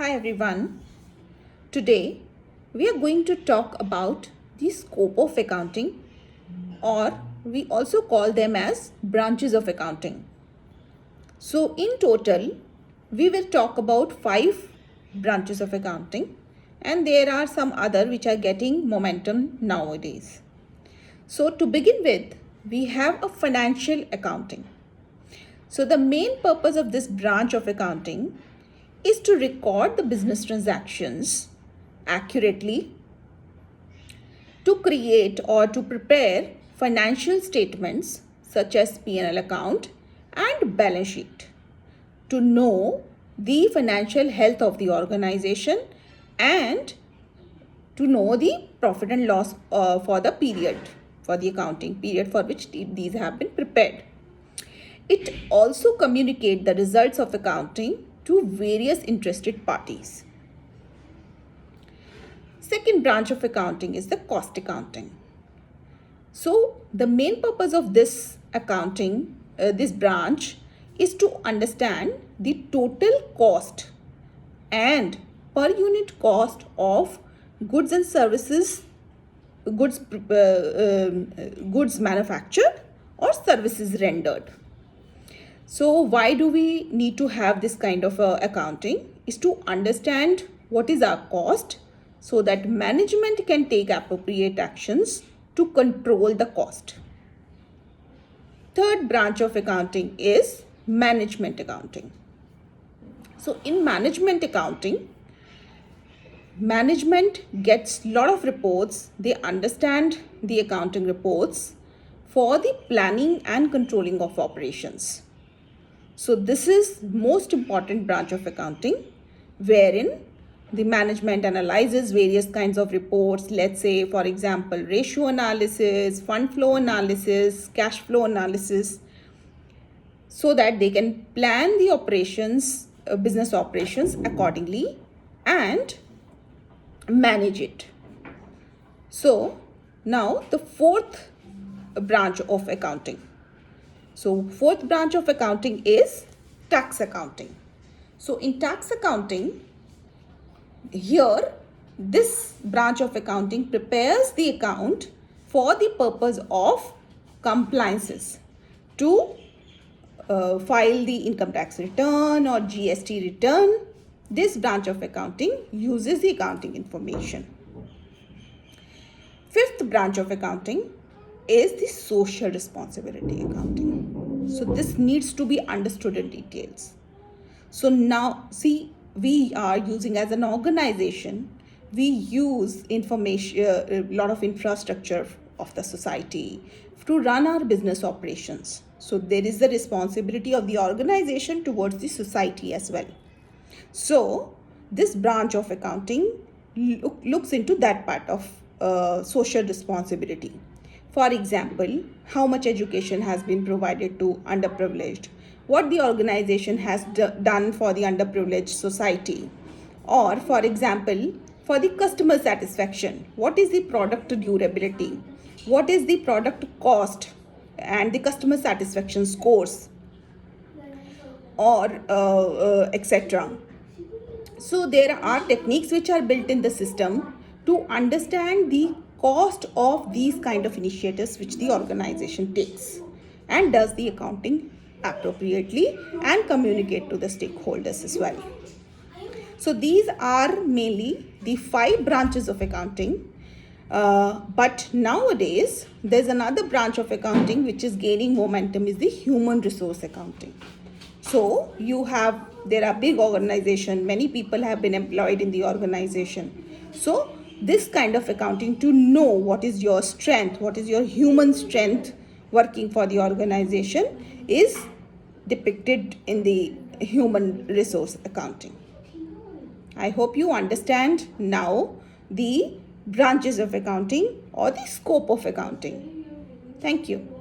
Hi everyone. Today we are going to talk about the scope of accounting, or we also call them as branches of accounting. So in total we will talk about 5 branches of accounting, and there are some other which are getting momentum nowadays. So to begin with, we have a financial accounting. So the main purpose of this branch of accounting is to record the business transactions accurately, to create or to prepare financial statements such as P&L account and balance sheet, to know the financial health of the organization, and to know the profit and loss for the period, for the accounting period for which these have been prepared. It also communicates the results of accounting to various interested parties. Second branch of accounting is the cost accounting. So the main purpose of this accounting, this branch, is to understand the total cost and per unit cost of goods and services, goods manufactured or services rendered. So why do we need to have this kind of accounting? Is to understand what is our cost so that management can take appropriate actions to control the cost. Third branch of accounting is management accounting. So in management accounting, management gets a lot of reports. They understand the accounting reports for the planning and controlling of operations. So this is most important branch of accounting, wherein the management analyzes various kinds of reports. Let's say, for example, ratio analysis, fund flow analysis, cash flow analysis, so that they can plan the operations, business operations accordingly and manage it. So now the fourth branch of accounting. So fourth branch of accounting is tax accounting. So in tax accounting, here this branch of accounting prepares the account for the purpose of compliances, to file the income tax return or GST return. This branch of accounting uses the accounting information. Fifth branch of accounting is the social responsibility accounting. So this needs to be understood in details. So now see, we are using, as an organization, we use information, a lot of infrastructure of the society to run our business operations. So there is the responsibility of the organization towards the society as well. So this branch of accounting looks into that part of social responsibility. For example, how much education has been provided to underprivileged, what the organization has done for the underprivileged society, or for example, for the customer satisfaction, what is the product durability, what is the product cost and the customer satisfaction scores, or etc. So there are techniques which are built in the system to understand the cost of these kind of initiatives which the organization takes, and does the accounting appropriately and communicate to the stakeholders as well. So these are mainly the 5 branches of accounting. But nowadays there's another branch of accounting which is gaining momentum, is the human resource accounting. So there are big organization, many people have been employed in the organization. So this kind of accounting, to know what is your strength, what is your human strength working for the organization, is depicted in the human resource accounting. I hope you understand now the branches of accounting or the scope of accounting. Thank you.